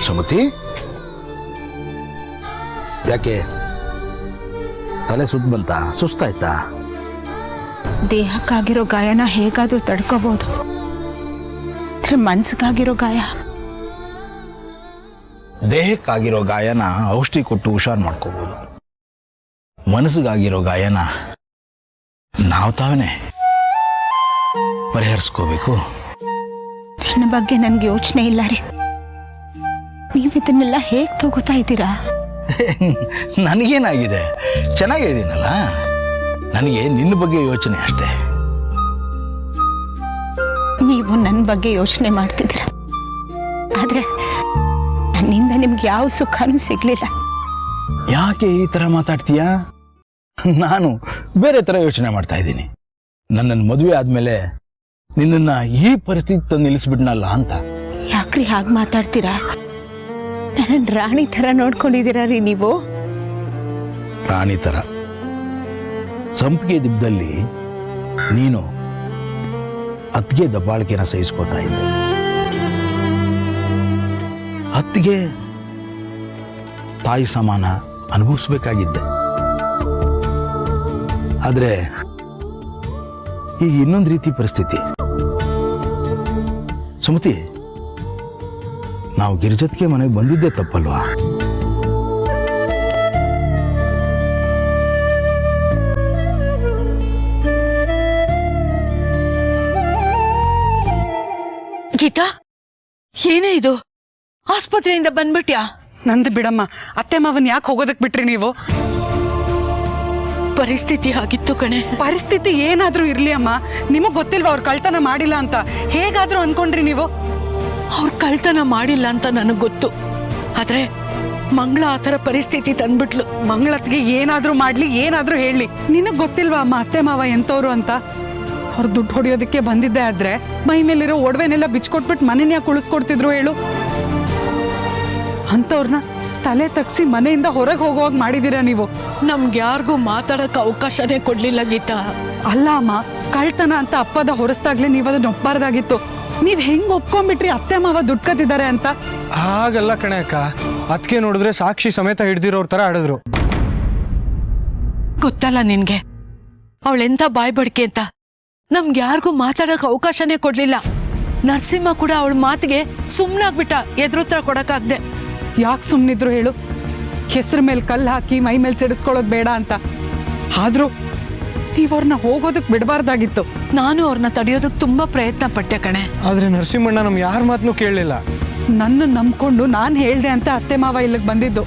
ಸುಮತಿ, ಯಾಕೆ ತಲೆ ಸುತ್ತು ಬಂತ? ಸುಸ್ತಾಯ್ತಾ? ದೇಹಕ್ಕಾಗಿರೋ ಗಾಯನ ಹೇಗಾದ್ರೂ ತಡ್ಕೋಬಹುದು, ಮನ್ಸಿಗಾಗಿರೋ ಗಾಯ. ದೇಹಕ್ಕಾಗಿರೋ ಗಾಯನ ಔಷಧಿ ಕೊಟ್ಟು ಹುಷಾರು ಮಾಡ್ಕೋಬಹುದು. ಮನಸ್ಸಿಗಾಗಿರೋ ಗಾಯನ ನಾವು ತಾವೇ ಪರಿಹರಿಸ್ಕೋಬೇಕು. ನನ್ನ ಬಗ್ಗೆ ನನ್ಗೆ ಯೋಚನೆ ಇಲ್ಲ ರೀ. ನೀವು ಇದನ್ನೆಲ್ಲ ಹೇಗ್ ತಗೋತಾ ಇದ್ದೀರಾ? ನನಗೇನಾಗಿದೆ? ಚೆನ್ನಾಗಿದ್ದೀನಲ್ಲ. ನನಗೆ ನಿನ್ನ ಬಗ್ಗೆ ಯೋಚನೆ ಅಷ್ಟೇ. ನೀವು ನನ್ನ ಬಗ್ಗೆ ಯೋಚನೆ ಮಾಡ್ತಿದ್ದೀರ, ಆದ್ರೆ ನನ್ನಿಂದ ನಿಮ್ಗೆ ಯಾವ ಸುಖನೂ ಸಿಗ್ಲಿಲ್ಲ. ಯಾಕೆ ಈ ತರ ಮಾತಾಡ್ತೀಯಾ? ನಾನು ಬೇರೆ ತರ ಯೋಚನೆ ಮಾಡ್ತಾ ಇದ್ದೀನಿ. ನನ್ನನ್ನು ಮದುವೆ ಆದ್ಮೇಲೆ ನಿನ್ನನ್ನ ಈ ಪರಿಸ್ಥಿತಿ ತಂದು ನಿಲ್ಲಿಸ್ಬಿಡ್ನಲ್ಲ ಅಂತ. ಯಾಕ್ರಿ ಹಾಗೆ ಮಾತಾಡ್ತೀರಾ? ನನ್ನ ರಾಣಿ ತರ ನೋಡ್ಕೊಂಡಿದ್ದೀರಾ ರೀ ನೀವು. ರಾಣಿ ತರ ಸಂಪಿಗೆ ದಿಬ್ಬದಲ್ಲಿ ನೀನು ಅತ್ತಿಗೆ ದಬ್ಬಾಳಿಕೆನ ಸಹಿಸ್ಕೋತಾ ಇದ್ದೆ. ಅತ್ತಿಗೆ ತಾಯಿ ಸಮಾನ ಅನುಭವಿಸ್ಬೇಕಾಗಿದ್ದೆ. ಆದ್ರೆ ಈಗ ಇನ್ನೊಂದು ರೀತಿ ಪರಿಸ್ಥಿತಿ. ಸುಮತಿ, ನಾವು ಗಿರಿಜತ್ಗೆ ಮನೆಗೆ ಬಂದಿದ್ದೆ ತಪ್ಪಲ್ವಾ? ಗೀತಾ, ಏನೇ ಇದು? ಆಸ್ಪತ್ರೆಯಿಂದ ಬಂದ್ಬಿಟ್ಯಾ? ನಂದು ಬಿಡಮ್ಮ, ಅತ್ತೆ ಮಾವನ್ ಯಾಕೆ ಹೋಗೋದಕ್ ಬಿಟ್ರಿ ನೀವು? ಪರಿಸ್ಥಿತಿ ಆಗಿತ್ತು ಕಣೆ. ಪರಿಸ್ಥಿತಿ ಏನಾದ್ರೂ ಇರ್ಲಿ ಅಮ್ಮ, ನಿಮಗ್ ಗೊತ್ತಿಲ್ವಾ ಅವ್ರು ಕಳ್ತನ ಮಾಡಿಲ್ಲ ಅಂತ? ಹೇಗಾದ್ರೂ ಅನ್ಕೊಂಡ್ರಿ ನೀವು? ಅವ್ರು ಕಳ್ತನ ಮಾಡಿಲ್ಲ ಅಂತ ನನಗ್ ಗೊತ್ತು, ಆದ್ರೆ ಮಂಗಳ ಆತರ ಪರಿಸ್ಥಿತಿ ತಂದ್ಬಿಟ್ಲು. ಮಂಗಳತ್ಗೆ ಏನಾದ್ರೂ ಮಾಡ್ಲಿ, ಏನಾದ್ರೂ ಹೇಳಿ, ನಿನಗ್ ಗೊತ್ತಿಲ್ವಾ ಅಮ್ಮ ಅತ್ತೆ ಮಾವ ಎಂತವ್ರು ಅಂತ? ಅವ್ರು ದುಡ್ಡು ಹೊಡಿಯೋದಕ್ಕೆ ಬಂದಿದ್ದೆ ಆದ್ರೆ ಮೈ ಮೇಲಿರೋ ಒಡವೆನೆಲ್ಲ ಬಿಚ್ಕೊಟ್ಬಿಟ್ಟು ಮನೆನ ಕುಳಿಸ್ಕೊಡ್ತಿದ್ರು ಹೇಳು. ಅಂತವ್ರನ್ನ ತಲೆ ತಗ್ಸಿ ಮನೆಯಿಂದ ಹೊರಗೆ ಹೋಗುವಾಗ ಮಾಡಿದೀರಾ ನೀವು. ನಮ್ಗೆ ಯಾರಿಗೂ ಮಾತಾಡಕ್ ಅವಕಾಶನೇ ಕೊಡ್ಲಿಲ್ಲ ಗೀತಾ. ಅಲ್ಲ ಅಮ್ಮ, ಕಳ್ತನ ಅಂತ ಅಪ್ಪದ ಹೊರಸ್ದಾಗ್ಲೇ ನೀವ್ ಅದನ್ನ ಒಪ್ಪಾರ್ದಾಗಿತ್ತು. ನೀವ್ ಹೆಂಗ್ ಒಪ್ಕೊಂಡ್ಬಿಟ್ರಿ ಅತ್ತೆ ಮಾವ ದುಡ್ಡು ಕತ್ತಿದ್ದಾರೆ ಅಂತ? ಹಾಗಲ್ಲ ಕಣೆ ಅಕ್ಕ, ಅದಕ್ಕೆ ನೋಡಿದ್ರೆ ಸಾಕ್ಷಿ ಸಮೇತ ಹಿಡ್ದಿರೋರ್ ತರ ಆಡಿದ್ರು. ಗೊತ್ತಲ್ಲ ನಿನ್ಗೆ ಅವಳೆಂತ ಬಾಯ್ ಬಡ್ಕೆ ಅಂತ. ನಮ್ಗೆ ಯಾರಿಗೂ ಮಾತಾಡಕ್ ಅವಕಾಶನೇ ಕೊಡ್ಲಿಲ್ಲ. ನರಸಿಂಹ ಕೂಡ ಅವಳ ಮಾತಿಗೆ ಸುಮ್ನಾಗ್ಬಿಟ್ಟ, ಎದುರುತ್ತರ ಕೊಡಕ್ಕಾಗ್ದೆ. ಯಾಕೆ ಸುಮ್ನಿದ್ರು ಹೇಳು? ಹೆಸರು ಮೇಲೆ ಕಲ್ಲು ಹಾಕಿ ಮೈ ಮೇಲೆ ಸಿಡಿಸ್ಕೊಳ್ಳೋದು ಬೇಡ ಅಂತ. ಆದ್ರೂ ನೀವ್ ಅವ್ರನ್ನ ಹೋಗೋದಕ್ ಬಿಡಬಾರ್ದಾಗಿತ್ತು. ನಾನು ಅವ್ರನ್ನ ತಡೆಯೋದಕ್ ತುಂಬಾ ಪ್ರಯತ್ನ ಪಟ್ಟೆ ಕಣೆ. ಆದ್ರೆ ನರಸಿಂಹಣ್ಣ ನಮ್ ಯಾರ ಮಾತನ್ನು ಕೇಳಲಿಲ್ಲ. ನನ್ನ ನಂಬ್ಕೊಂಡು ನಾನ್ ಹೇಳ್ದೆ ಅಂತ ಅತ್ತೆ ಮಾವ ಇಲ್ಲಿಗೆ ಬಂದಿದ್ದು.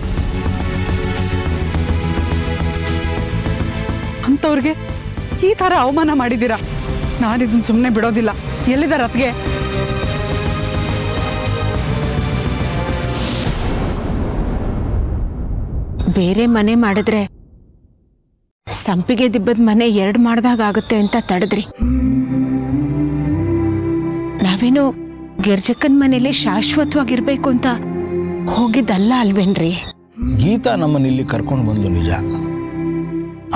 ಅಂತವ್ರಿಗೆ ಈ ತರ ಅವಮಾನ ಮಾಡಿದ್ದೀರಾ. ನಾನಿದನ್ ಸುಮ್ಮನೆ ಬಿಡೋದಿಲ್ಲ. ಎಲ್ಲಿದಾರ ಅತ್ಗೆ? ಬೇರೆ ಮನೆ ಮಾಡಿದ್ರೆ ಸಂಪಿಗೆ ದಿಬ್ಬದ ಮನೆ 2 ಮಾಡ್ದಾಗ ಆಗುತ್ತೆ ಅಂತ ತಡೆದ್ರಿ. ನಾವೇನು ಗಿರ್ಜಕ್ಕನ್ ಮನೇಲಿ ಶಾಶ್ವತವಾಗಿರ್ಬೇಕು ಅಂತ ಹೋಗಿದ್ದಲ್ಲ ಅಲ್ವೇನ್ರಿ? ಗೀತಾ ನಮ್ಮನ್ನ ಇಲ್ಲಿ ಕರ್ಕೊಂಡು ಬಂದ್ಲು ನಿಜ,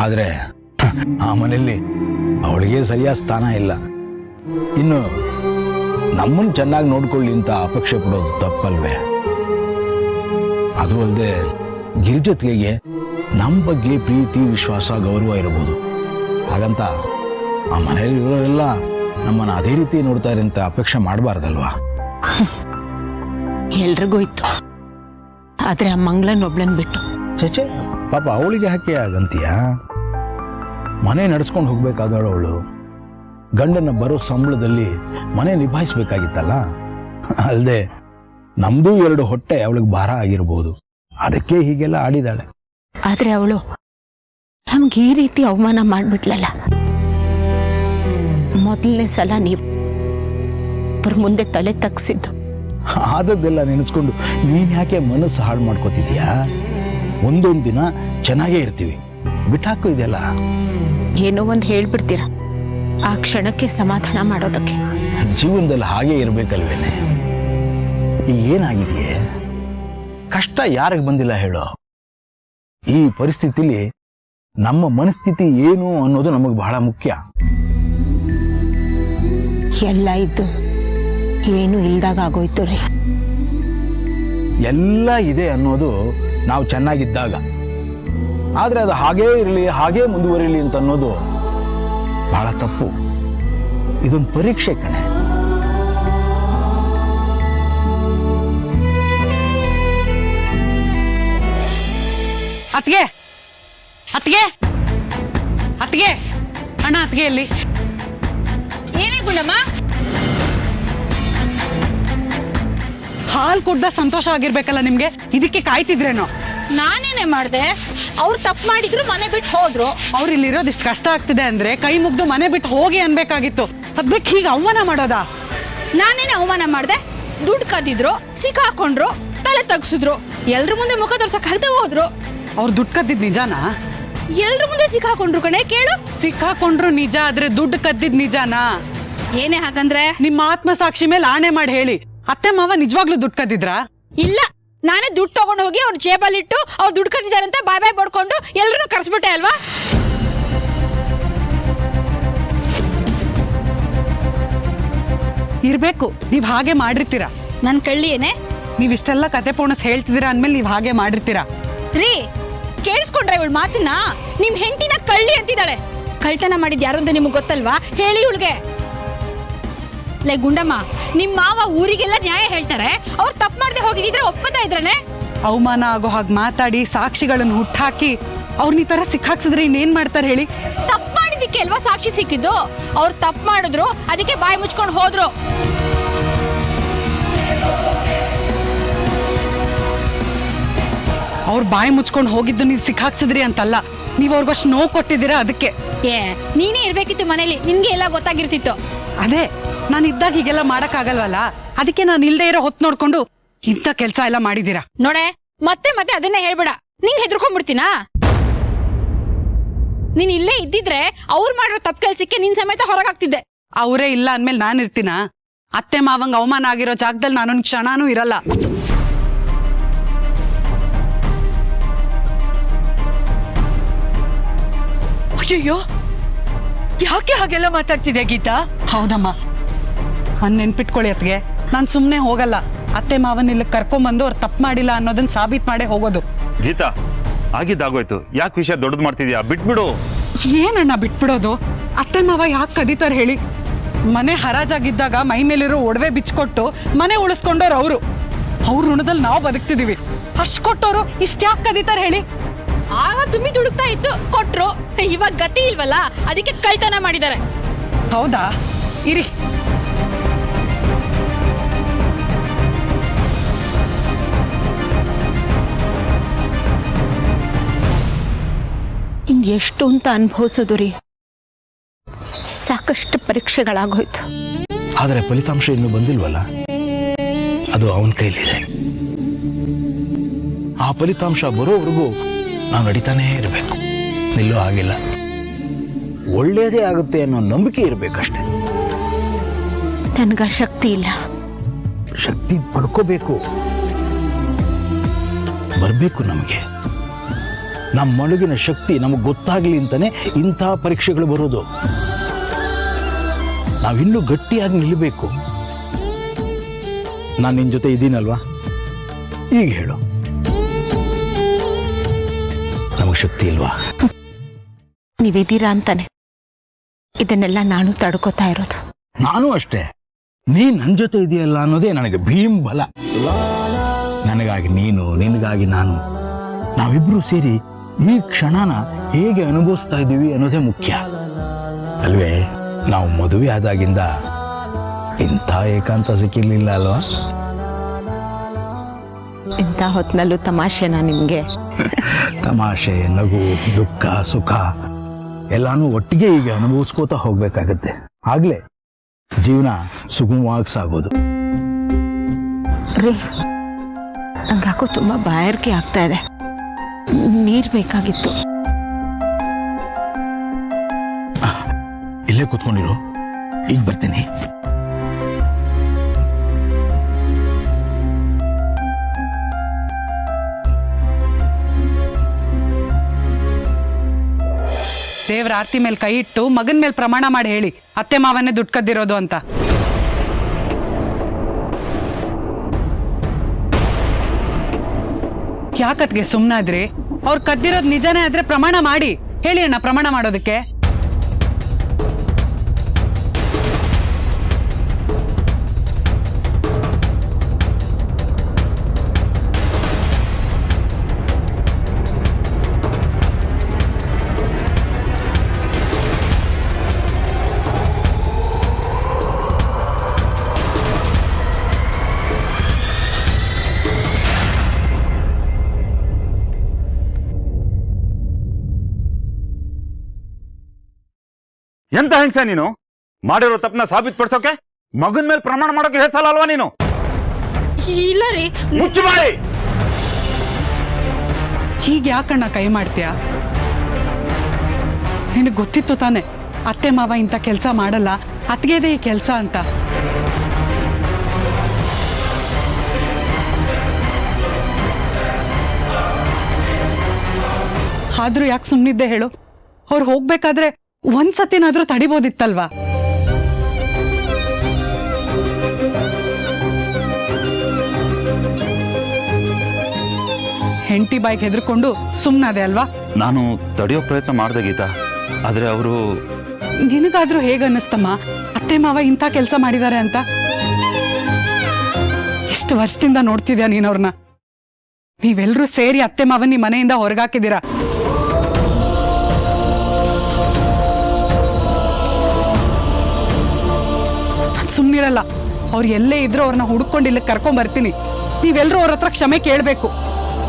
ಆದ್ರೆ ಆ ಮನೆಯಲ್ಲಿ ಅವಳಿಗೆ ಸರಿಯಾದ ಸ್ಥಾನ ಇಲ್ಲ. ಇನ್ನು ನಮ್ಮನ್ನು ಚೆನ್ನಾಗಿ ನೋಡ್ಕೊಳ್ಳಿ ಅಂತ ಅಪೇಕ್ಷೆ ಪಡೋದು ತಪ್ಪಲ್ವೇ? ಅದು ಅಲ್ಲದೆ ಗಿರಿಜತ್ಗೆ ನಮ್ಮ ಬಗ್ಗೆ ಪ್ರೀತಿ, ವಿಶ್ವಾಸ, ಗೌರವ ಇರಬಹುದು. ಹಾಗಂತ ಆ ಮನೆಯಲ್ಲಿ ಇರೋರೆಲ್ಲ ನಮ್ಮನ್ನು ಅದೇ ರೀತಿ ನೋಡ್ತಾ ಇರಂತ ಅಪೇಕ್ಷೆ ಮಾಡಬಾರ್ದಲ್ವಾ? ಎಲ್ರಿಗೂ ಇತ್ತು, ಆದ್ರೆ ಆ ಮಂಗಳನೊಬ್ಳನ್ ಬಿಟ್ಟು. ಚಚೆ, ಪಾಪ ಅವಳಿಗೆ ಹಾಕಿ ಆಗಂತೀಯ? ಮನೆ ನಡೆಸ್ಕೊಂಡು ಹೋಗ್ಬೇಕಾದವಳು ಅವಳು. ಗಂಡನ ಬರೋ ಸಂಬಳದಲ್ಲಿ ಮನೆ ನಿಭಾಯಿಸ್ಬೇಕಾಗಿತ್ತಲ್ಲ. ಅಲ್ಲದೆ ನಮ್ದು 2 ಹೊಟ್ಟೆ ಅವಳಿಗೆ ಭಾರ ಆಗಿರ್ಬೋದು, ಅದಕ್ಕೆ ಹೀಗೆಲ್ಲ ಆಡಿದಾಳೆ. ಆದ್ರೆ ಅವಳು ನಮ್ಗೆ ಈ ರೀತಿ ಅವಮಾನ ಮಾಡ್ಬಿಟ್ಲಲ್ಲ. ಮೊದಲನೇ ಸಲ ನೀವು ಅವ್ರ ಮುಂದೆ ತಲೆ ತಗ್ಸಿದ್ದು. ಆದದ್ದೆಲ್ಲ ನೆನೆಸ್ಕೊಂಡು ನೀನ್ ಯಾಕೆ ಮನಸ್ಸು ಹಾಳು ಮಾಡ್ಕೋತಿದ್ಯಾ? ಒಂದೊಂದು ದಿನ ಚೆನ್ನಾಗೇ ಇರ್ತೀವಿ, ಬಿಟ್ಟಾಕು ಇದೆಲ್ಲ. ಏನೋ ಒಂದು ಹೇಳ್ಬಿಡ್ತೀರ ಆ ಕ್ಷಣಕ್ಕೆ ಸಮಾಧಾನ ಮಾಡೋದಕ್ಕೆ. ಜೀವನದಲ್ಲಿ ಹಾಗೇ ಇರ್ಬೇಕಲ್ವೇನೆ? ಈಗ ಏನಾಗಿದೆಯೇ? ಕಷ್ಟ ಯಾರಿಗೆ ಬಂದಿಲ್ಲ ಹೇಳೋ? ಈ ಪರಿಸ್ಥಿತಿಲಿ ನಮ್ಮ ಮನಸ್ಥಿತಿ ಏನು ಅನ್ನೋದು ನಮಗೆ ಬಹಳ ಮುಖ್ಯ. ಎಲ್ಲ ಇದ್ದು ಏನು ಇಲ್ದಾಗ ಆಗೋಯ್ತು ರೀ. ಎಲ್ಲ ಇದೆ ಅನ್ನೋದು ನಾವು ಚೆನ್ನಾಗಿದ್ದಾಗ. ಆದರೆ ಅದು ಹಾಗೇ ಇರಲಿ, ಹಾಗೇ ಮುಂದುವರಿಲಿ ಅಂತ ಅನ್ನೋದು ಬಹಳ ತಪ್ಪು. ಇದೊಂದು ಪರೀಕ್ಷೆ ಕಣೆ. ಅತ್ಗೆ ಅತ್ಗೆ ಅತ್ಗೆ ಅಣ್ಣ ಅತ್ಗೆ ಎಲ್ಲಿ? ಏನೇ ಗುಂಡಮ್ಮ? ಹಾಲು ಕುಡ್ದ ಸಂತೋಷ ಆಗಿರ್ಬೇಕಲ್ಲ ನಿಮ್ಗೆ, ಇದಕ್ಕೆ ಕಾಯ್ತಿದ್ರೇನೋ? ನಾನೇನೆ ಮಾಡ್ದೆ? ಅವ್ರು ತಪ್ಪು ಮಾಡಿದ್ರು, ಮನೆ ಬಿಟ್ಟು ಹೋದ್ರು. ಅವ್ರು ಇಲ್ಲಿರೋದು ಇಷ್ಟು ಕಷ್ಟ ಆಗ್ತಿದೆ ಅಂದ್ರೆ ಕೈ ಮುಗ್ದು ಮನೆ ಬಿಟ್ಟು ಹೋಗಿ ಅನ್ಬೇಕಾಗಿತ್ತು. ಅದ್ಬೇಕು ಹೀಗೆ ಅವಮಾನ ಮಾಡೋದಾ? ನಾನೇನೆ ಅವಮಾನ ಮಾಡ್ದೆ? ದುಡ್ಡು ಕದ್ದಿದ್ರು, ಸಿಕ್ಕಾಕೊಂಡ್ರು, ತಲೆ ತಗ್ಸಿದ್ರು, ಎಲ್ರ ಮುಂದೆ ಮುಖ ತೋರ್ಸಕ್ಕಾಗದೆ ಹೋದ್ರು. ಅವ್ರು ದುಡ್ಡು ಕದ್ದಿದ್ ನಿಜಾನಾ? ಎಲ್ರ ಮುಂದೆ ಸಿಕ್ಕಾಕೊಂಡ್ರು ಕಣೆ. ಕೇಳು. ಸಿಕ್ಕಾಕೊಂಡ್ರು ನಿಜ, ಆದ್ರೆ ದುಡ್ಡು ಕದ್ದಿದ್ ನಿಜಾನಾ? ಏನೇ ಹಾಗಂದ್ರೆ? ನಿಮ್ಮ ಆತ್ಮಸಾಕ್ಷಿ ಮೇಲೆ ಆಣೆ ಮಾಡಿ ಹೇಳಿ, ಅತ್ತೆ ಮಾವ ನಿಜವಾಗ್ಲೂ ದುಡ್ಡು ಕದ್ದಿದ್ರಾ? ಇಲ್ಲ, ನಾನೇ ದುಡ್ಡು ತಗೊಂಡು ಹೋಗಿ ಅವ್ರ ಜೇಬಲ್ಲಿಟ್ಟು ಅವ್ರು ದುಡ್ಡು ಕದ್ದಿದಾರಂತ ಬಾಯ್ ಬಾಯ್ ಬಡ್ಕೊಂಡು ಎಲ್ರನ್ನೂ ಕರ್ಸ್ಬಿಟ್ಟೆ ಅಲ್ವಾ? ಇರ್ಬೇಕು, ನೀವ್ ಹಾಗೆ ಮಾಡಿರ್ತೀರಾ. ನನ್ ಕಳ್ಳಿ ಏನೇ? ನೀವ್ ಇಷ್ಟೆಲ್ಲ ಕತೆ ಪೋಣಸ್ ಹೇಳ್ತಿದ್ದೀರಾ ಅಂದ್ಮೇಲೆ ನೀವ್ ಹಾಗೆ ಮಾಡಿರ್ತೀರಾ. ರೀ, ಕೇಳಿಸ್ಕೊಂಡ್ರೆ ಇವಳು ಮಾತನ್ನ? ನಿಮ್ ಹೆಂಡತಿನ ಕಳ್ಳಿ ಅಂತಿದ್ದಾಳೆ. ಕಳ್ತನ ಮಾಡಿದ್ ಯಾರು ಅಂತ ನಿಮ್ಗೆ ಗೊತ್ತಲ್ವಾ? ಹೇಳಿ ಇವಳಿಗೆ. ಲೇ ಗುಂಡಮ್ಮ, ನಿಮ್ ಮಾವ ಊರಿಗೆಲ್ಲ ನ್ಯಾಯ ಹೇಳ್ತಾರೆ. ಅವ್ರು ತಪ್ಪು ಮಾಡದೆ ಹೋಗಿದ್ರೆ ಒಪ್ಪತಾ ಇದ್ರನೆ? ಅವಮಾನ ಆಗೋ ಹಾಗೆ ಮಾತಾಡಿ ಸಾಕ್ಷಿಗಳನ್ನು ಹುಟ್ಟಾಕಿ ಅವ್ರನ್ನ ಈ ತರ ಸಿಕ್ಕಾಕ್ಸಿದ್ರೆ ಇನ್ನೇನ್ ಮಾಡ್ತಾರೆ ಹೇಳಿ? ತಪ್ಪು ಮಾಡಿದ್ದಕ್ಕೆ ಅಲ್ವಾ ಸಾಕ್ಷಿ ಸಿಕ್ಕಿದ್ದು? ಅವ್ರು ತಪ್ಪು ಮಾಡಿದ್ರು, ಅದಕ್ಕೆ ಬಾಯಿ ಮುಚ್ಕೊಂಡು ಹೋದ್ರು. ಅವ್ರ ಬಾಯಿ ಮುಚ್ಕೊಂಡು ಹೋಗಿದ್ದು ನೀವು ಸಿಕ್ಕಾಕ್ಸಿದ್ರಿ ಅಂತಲ್ಲ, ನೀವ್ ಅವ್ರಿಗಷ್ಟು ನೋವು ಕೊಟ್ಟಿದ್ದೀರಾ ಅದಕ್ಕೆ. ನೀನೇ ಇರ್ಬೇಕಿತ್ತು ಮನೇಲಿ, ನಿನ್ಗೆ ಎಲ್ಲ ಗೊತ್ತಾಗಿರ್ತಿತ್ತು. ಅದೇ, ನಾನು ಇದ್ದಾಗ ಹೀಗೆಲ್ಲ ಮಾಡಕ್ ಆಗಲ್ವಲ್ಲ, ಅದಕ್ಕೆ ನಾನು ಇಲ್ದೇ ಇರೋ ಹೊತ್ತು ನೋಡ್ಕೊಂಡು ಇಂಥ ಕೆಲ್ಸ ಎಲ್ಲ ಮಾಡಿದೀರಾ. ನೋಡೆ, ಮತ್ತೆ ಮತ್ತೆ ಅದನ್ನೇ ಹೇಳ್ಬೇಡ. ನಿಂಗೆ ಹೆದರ್ಕೊಂಡ್ಬಿಡ್ತೀನಾ? ನೀನ್ ಇಲ್ಲೇ ಇದ್ದಿದ್ರೆ ಅವ್ರು ಮಾಡಿರೋ ತಪ್ಪು ಕೆಲ್ಸಕ್ಕೆ ನಿನ್ ಸಮೇತ ಹೊರಗಾಗ್ತಿದ್ದೆ. ಅವರೇ ಇಲ್ಲ ಅಂದ್ಮೇಲೆ ನಾನು ಇರ್ತೀನ? ಅತ್ತೆ ಮಾವಂಗ ಅವಮಾನ ಆಗಿರೋ ಜಾಗದಲ್ಲಿ ನಾನೊಂದು ಕ್ಷಣನೂ ಇರಲ್ಲ. ಅಯ್ಯಯ್ಯೋ, ಯಾಕೆ ಹಾಗೆಲ್ಲ ಮಾತಾಡ್ತಿದ್ಯಾ ಗೀತಾ? ಹೌದಮ್ಮ, ನೆನ್ಪಿಟ್ಕೊಳ್ಳಿ ಅತ್ಗೆ, ನಾನು ಸುಮ್ಮನೆ ಹೋಗಲ್ಲ. ಅತ್ತೆ ಮಾವನ್ ಇಲ್ಲಿ ಕರ್ಕೊಂಬಂದು ಅವ್ರು ತಪ್ಪು ಮಾಡಿಲ್ಲ ಅನ್ನೋದನ್ನ ಸಾಬೀತ್ ಮಾಡೇ ಹೋಗೋದು. ಗೀತಾ, ಆಗಿದ್ದಾಗೋಯ್ತು, ಯಾಕೆ ವಿಷಯ ದೊಡ್ಡದು ಮಾಡ್ತಿದ್ಯಾ? ಬಿಟ್ಬಿಡು. ಏನಣ್ಣ ಬಿಟ್ಬಿಡೋದು? ಅತ್ತೆ ಮಾವ ಯಾಕೆ ಕದೀತಾರೆ ಹೇಳಿ? ಮನೆ ಹರಾಜಾಗಿದ್ದಾಗ ಮೈ ಮೇಲಿರೋ ಒಡವೆ ಬಿಚ್ಕೊಟ್ಟು ಮನೆ ಉಳಿಸ್ಕೊಂಡವ್ರು ಅವರು. ಅವ್ರ ಋಣದಲ್ಲಿ ನಾವು ಬದುಕ್ತಿದೀವಿ. ಅಷ್ಟು ಕೊಟ್ಟವರು ಇಷ್ಟ್ಯಾಕೆ ಕದೀತಾರೆ ಹೇಳಿ? ಆಗ ತುಂಬಿ ದುಡುಕ್ತಾ ಇತ್ತು, ಕೊಟ್ರು. ಇವಾಗ ಗತಿ ಇಲ್ವಲ್ಲ, ಅದಕ್ಕೆ ಕಳ್ತನ ಮಾಡಿದ್ದಾರೆ. ಹೌದಾ? ಇರಿ. ಎಷ್ಟು ಅಂತ ಅನುಭವಿಸೋದು ರೀ. ಸಾಕಷ್ಟು ಪರೀಕ್ಷೆಗಳಾಗೋಯ್ತು. ಆದರೆ ಫಲಿತಾಂಶ ಇನ್ನೂ ಬಂದಿಲ್ವಲ್ಲ, ಅದು ಅವನ ಕೈಲಿದೆ. ಆ ಫಲಿತಾಂಶ ಬರೋವರೆಗೂ ನಾವು ನಡೀತಾನೇ ಇರಬೇಕು, ನಿಲ್ಲೋ ಆಗಿಲ್ಲ. ಒಳ್ಳೇದೇ ಆಗುತ್ತೆ ಅನ್ನೋ ನಂಬಿಕೆ ಇರಬೇಕಷ್ಟೆ. ನನ್ಗ ಶಕ್ತಿ ಇಲ್ಲ. ಶಕ್ತಿ ಪಡ್ಕೋಬೇಕು, ಬರಬೇಕು ನಮಗೆ. ನಮ್ಮೊಳಗಿನ ಶಕ್ತಿ ನಮಗೆ ಗೊತ್ತಾಗಲಿ ಅಂತಾನೆ ಇಂಥ ಪರೀಕ್ಷೆಗಳು ಬರೋದು. ನಾವಿನ್ನೂ ಗಟ್ಟಿಯಾಗಿ ನಿಲ್ಲಬೇಕು. ನಾನು ನಿನ್ನ ಜೊತೆ ಇದ್ದೀನಲ್ವಾ, ಈಗ ಹೇಳು, ನಮಗೆ ಶಕ್ತಿ ಇಲ್ವಾ? ನೀವಿದ್ದೀರಾ ಅಂತಾನೆ ಇದನ್ನೆಲ್ಲ ನಾನು ತಡ್ಕೋತಾ ಇರೋದು. ನಾನು ಅಷ್ಟೇ. ನೀ ನನ್ನ ಜೊತೆ ಇದೆಯಲ್ಲ ಅನ್ನೋದೇ ನನಗೆ ಭೀಮ್ ಬಲ. ನನಗಾಗಿ ನೀನು, ನಿನಗಾಗಿ ನಾನು, ನಾವಿಬ್ರು ಸೇರಿ ಈ ಕ್ಷಣನ ಹೇಗೆ ಅನುಭವಿಸ್ತಾ ಇದ್ದೀವಿ ಅನ್ನೋದೇ ಮುಖ್ಯ ಅಲ್ವೇ? ನಾವು ಮದುವೆ ಆದಾಗಿಂದ ಇಂಥ ಏಕಾಂತ ಸಿಕ್ಕಿರ್ಲಿಲ್ಲ ಅಲ್ವಾ? ಇಂಥ ಹೊತ್ತಿನಲ್ಲೂ ತಮಾಷೆನಾ ನಿಮ್ಗೆ? ತಮಾಷೆ, ನಗು, ದುಃಖ, ಸುಖ ಎಲ್ಲಾನು ಒಟ್ಟಿಗೆ ಈಗ ಅನುಭವಿಸ್ಕೋತಾ ಹೋಗ್ಬೇಕಾಗತ್ತೆ. ಆಗ್ಲೇ ಜೀವನ ಸುಗಮವಾಗಿ ಸಾಗೋದು. ರೀ, ನಂಗಾಕೋ ತುಂಬಾ ಬಾಯಾರಿಕೆ ಆಗ್ತಾ ಇದೆ. ನೀರ್ ಬೇಕಾಗಿತ್ತು. ಇಲ್ಲೇ ಕೂತ್ಕೊಂಡಿರು, ಈಗ ಬರ್ತೀನಿ. ದೇವ್ರ ಆರ್ತಿ ಮೇಲೆ ಕೈ ಇಟ್ಟು ಮಗನ ಮೇಲೆ ಪ್ರಮಾಣ ಮಾಡಿ ಹೇಳಿ, ಅತ್ತೆ ಮಾವನ್ನೇ ದುಡ್ಡು ಕದ್ದಿರೋದು ಅಂತ. ಯಾಕತ್ಗೆ ಸುಮ್ಮನಾದ್ರಿ? ಅವ್ರು ಕದ್ದಿರೋದು ನಿಜನೇ ಆದ್ರೆ ಪ್ರಮಾಣ ಮಾಡಿ ಹೇಳಿ ಅಣ್ಣ, ಪ್ರಮಾಣ ಮಾಡೋದಕ್ಕೆ. ಎಂತ ಹೆಂಗ್ಸ ನೀನು? ಮಾಡಿರೋ ತಪ್ಪನ್ನ ಸಾಬೀತುಪಡಿಸೋಕೆ ಮಗನ್ ಮೇಲೆ ಪ್ರಮಾಣ ಮಾಡೋಕೆ ಹೆಸಲ್ಲ ಅಲ್ವಾ ನೀನು? ಇಲ್ಲ ರೀ. ಮುಚ್ಚು ಬಾಯಿ. ಹೀಗೆ ಯಾಕಣ್ಣ ಕೈ ಮಾಡ್ತೀಯ? ನಿನಗೆ ಗೊತ್ತಿತ್ತು ತಾನೆ ಅತ್ತೆ ಮಾವ ಇಂಥ ಕೆಲಸ ಮಾಡಲ್ಲ, ಅತ್ಗೆದೆ ಈ ಕೆಲಸ ಅಂತ. ಆದ್ರೂ ಯಾಕೆ ಸುಮ್ಮನಿದ್ದೆ ಹೇಳು? ಅವ್ರು ಹೋಗ್ಬೇಕಾದ್ರೆ ಒಂದ್ಸತಿನಾದ್ರೂ ತಡಿಬೋದಿತ್ತಲ್ವಾ? ಹೆಂಡತಿ ಬಾಯ್ಗೆ ಹೆದರ್ಕೊಂಡು ಸುಮ್ಮನಾದೆ ಅಲ್ವಾ? ನಾನು ತಡೆಯೋ ಪ್ರಯತ್ನ ಮಾಡ್ದೆ ಗೀತಾ, ಆದ್ರೆ ಅವರು. ನಿನಗಾದ್ರೂ ಹೇಗನ್ನಿಸ್ತಮ್ಮ ಅತ್ತೆ ಮಾವ ಇಂಥ ಕೆಲಸ ಮಾಡಿದ್ದಾರೆ ಅಂತ? ಎಷ್ಟು ವರ್ಷದಿಂದ ನೋಡ್ತಿದ್ಯಾ ನೀನವ್ರನ್ನ? ನೀವೆಲ್ಲರೂ ಸೇರಿ ಅತ್ತೆ ಮಾವನ್ ನಿಮ್ಮ ಮನೆಯಿಂದ ಹೊರಗಾಕಿದ್ದೀರಾ. ಸುಮ್ಮನಿರಲ್ಲ. ಅವ್ರು ಎಲ್ಲೇ ಇದ್ರೂ ಅವ್ರನ್ನ ಹುಡ್ಕೊಂಡು ಇಲ್ಲಿ ಕರ್ಕೊಂಡ್ ಬರ್ತೀನಿ. ನೀವೆಲ್ಲರೂ ಅವ್ರ ಹತ್ರ ಕ್ಷಮೆ ಕೇಳಬೇಕು.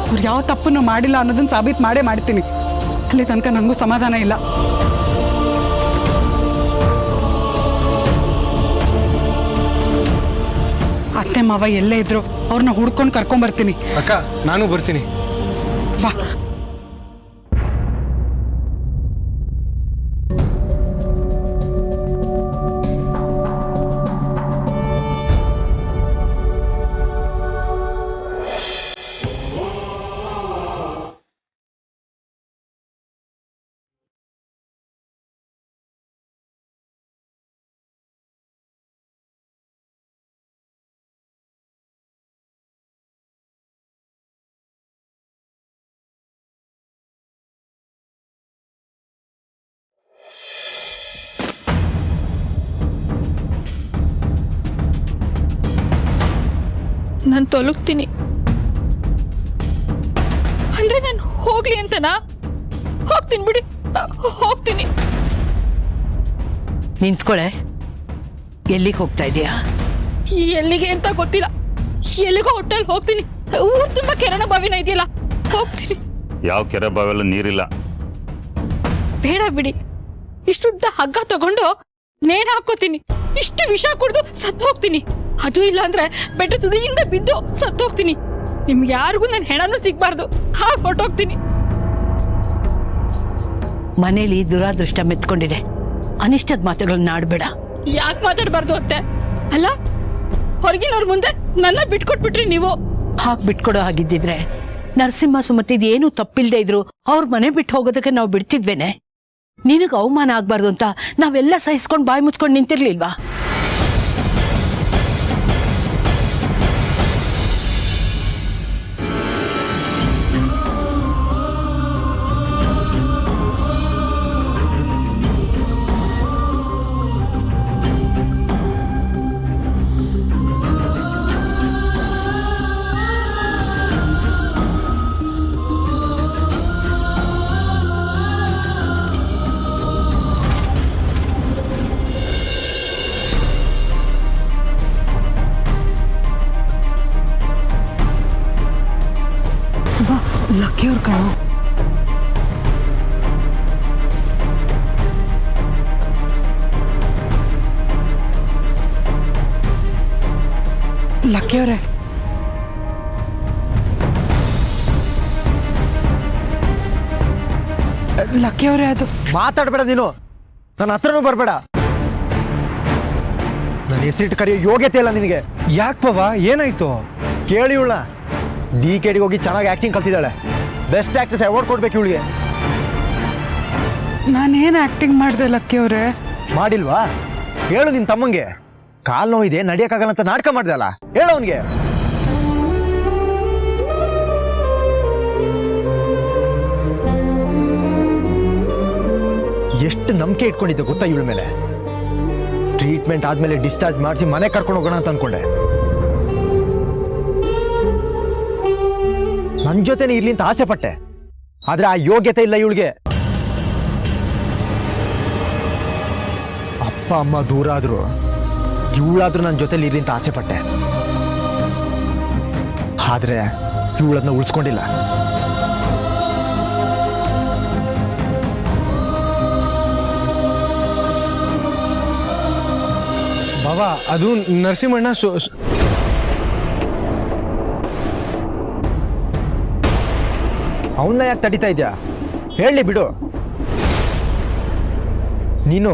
ಅವ್ರು ಯಾವ ತಪ್ಪನ್ನು ಮಾಡಿಲ್ಲ ಅನ್ನೋದನ್ನ ಸಾಬೀತು ಮಾಡೇ ಮಾಡ್ತೀನಿ. ಅಲ್ಲಿ ತನಕ ನನಗೂ ಸಮಾಧಾನ ಇಲ್ಲ. ಅತ್ತೆ ಮಾವ ಎಲ್ಲೇ ಇದ್ರು ಅವ್ರನ್ನ ಹುಡ್ಕೊಂಡು ಕರ್ಕೊಂಡ್ ಬರ್ತೀನಿ. ಅಕ್ಕ ನಾನು ಬರ್ತೀನಿ. ಬಾ. ನಾನು ತೊಲಗ್ತೀನಿ ಅಂದ್ರೆ ನಾನು ಹೋಗ್ಲಿ ಅಂತನಾ? ಹೋಗ್ತೀನಿ ಬಿಡಿ, ಹೋಗ್ತೀನಿ. ನಿಂತ್ಕೊಳೆ. ಎಲ್ಲಿಗೆ ಹೋಗ್ತಾ ಇದೀಯಾ? ಎಲ್ಲಿಗೆ ಅಂತ ಗೊತ್ತಿಲ್ಲ. ಎಲ್ಲಿಗೋ ಹೋಟೆಲ್ ಹೋಗ್ತೀನಿ. ಊರ್ ತುಂಬಾ ಕೆರೆನ ಬಾವಿನ ಇದೆಯಲ್ಲ, ಹೋಗ್ತೀನಿ. ಯಾವ ಕೆರೆ ಬಾವೆಲ್ಲ ನೀರಿಲ್ಲ. ಬೇಡ ಬಿಡಿ. ಇಷ್ಟುದ್ದ ಹಗ್ಗ ತಗೊಂಡು ನೇಣು ಹಾಕೋತೀನಿ. ಇಷ್ಟು ವಿಷ ಕುಡಿದು ಸತ್ತು ಹೋಗ್ತೀನಿ. ಅದು ಇಲ್ಲ ಅಂದ್ರೆ ಬೆಟ್ಟ ತುದಿಯಿಂದ ಬಿದ್ದು ಸತ್ತು ಹೋಗ್ತೀನಿ. ನಿಮ್ಗೆ ಯಾರಿಗೂ ನನ್ನ ಹೆಣನೂ ಸಿಗ್ಬಾರ್ದು, ಹಾಗೆ ಹೊರಟೋಗ್ತೀನಿ. ಮನೇಲಿ ದುರಾದೃಷ್ಟ ಮೆತ್ಕೊಂಡಿದೆ. ಅನಿಷ್ಟದ ಮಾತುಗಳನ್ನ ಆಡ್ಬೇಡ. ಯಾಕೆ ಮಾತಾಡ್ಬಾರ್ದು ಅತ್ತೆ? ಅಲ್ಲ, ಹೊರಗಿನವ್ರ ಮುಂದೆ ನನ್ನ ಬಿಟ್ಕೊಟ್ಬಿಟ್ರಿ ನೀವು. ಹಾಗೆ ಬಿಟ್ಕೊಡೋ ಹಾಗಿದ್ದಿದ್ರೆ ನರಸಿಂಹ ಸುಮತಿದ್ ಏನು ತಪ್ಪಿಲ್ದೇ ಇದ್ರು ಅವ್ರ ಮನೆ ಬಿಟ್ಟು ಹೋಗೋದಕ್ಕೆ ನಾವು ಬಿಡ್ತಿದ್ವೇನೆ. ನಿನಗೆ ಅವಮಾನ ಆಗ್ಬಾರ್ದು ಅಂತ ನಾವೆಲ್ಲ ಸಹಿಸ್ಕೊಂಡು ಬಾಯಿ ಮುಚ್ಕೊಂಡು ನಿಂತಿರ್ಲಿಲ್ವಾ? ಲಕ್ಕಿಯವ್ರ ಕಣೋ. ಲಕ್ಕಿಯವ್ರೆ, ಲಕ್ಕಿಯವ್ರೆ ಅದು ಮಾತಾಡ್ಬೇಡ ನೀನು. ನನ್ನ ಹತ್ರನೂ ಬರಬೇಡ. ನನ್ನ ಹೆಸರಿಟ್ಟು ಕರೆಯೋ ಯೋಗ್ಯತೆ ಇಲ್ಲ ನಿನಗೆ. ಯಾಕೆ ಪವ, ಏನಾಯ್ತು? ಕೇಳಿ ಇವಳ DKDಗೆ ಹೋಗಿ ಚೆನ್ನಾಗಿ ಆ್ಯಕ್ಟಿಂಗ್ ಕಲ್ತಿದ್ದಾಳೆ. ಬೆಸ್ಟ್ ಆ್ಯಕ್ಟ್ರೆಸ್ ಅವಾರ್ಡ್ ಕೊಡ್ಬೇಕು ಇವಳಿಗೆ. ನಾನೇನು ಆಕ್ಟಿಂಗ್ ಮಾಡಿದೆ ಲಕ್ಕಿಯವ್ರೆ? ಮಾಡಿಲ್ವಾ? ಹೇಳು ನಿನ್ನ ತಮ್ಮಂಗೆ. ಕಾಲು ನೋವಿದೆ, ನಡೆಯೋಕ್ಕಾಗಲ್ಲ ಅಂತ ನಾಟಕ ಮಾಡ್ದೆ ಅಲ್ಲ, ಹೇಳು ಅವನಿಗೆ. ಎಷ್ಟು ನಂಬಿಕೆ ಇಟ್ಕೊಂಡಿದ್ದೆ ಗೊತ್ತಾ ಇವಳ ಮೇಲೆ. ಟ್ರೀಟ್ಮೆಂಟ್ ಆದ್ಮೇಲೆ ಡಿಸ್ಚಾರ್ಜ್ ಮಾಡಿಸಿ ಮನೆ ಕರ್ಕೊಂಡು ಹೋಗೋಣ ಅಂತ ಅನ್ಕೊಂಡೆ. ನನ್ನ ಜೊತೆನೇ ಇರ್ಲಿ ಅಂತ ಆಸೆ ಪಟ್ಟೆ, ಆದ್ರೆ ಆ ಯೋಗ್ಯತೆ ಇಲ್ಲ ಇವಳಿಗೆ. ಅಪ್ಪ ಅಮ್ಮ ದೂರ ಆದ್ರು ಇವಳಾದ್ರೂ ನನ್ನ ಜೊತೆಲಿ ಇರ್ಲಿ ಅಂತ ಆಸೆ ಪಟ್ಟೆ, ಆದ್ರೆ ಇವಳನ್ನ ಉಳಿಸ್ಕೊಂಡಿಲ್ಲ. ಬಾಬಾ ಅದು ನರಸಿಂಹಣ್ಣ ಅವನ್ನ ಯಾಕೆ ತಡಿತಾ ಇದ್ಯಾ? ಹೇಳಿ ಬಿಡು. ನೀನು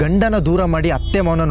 ಗಂಡನ ದೂರ ಮಾಡಿ ಅತ್ತೆ ಮಾವನ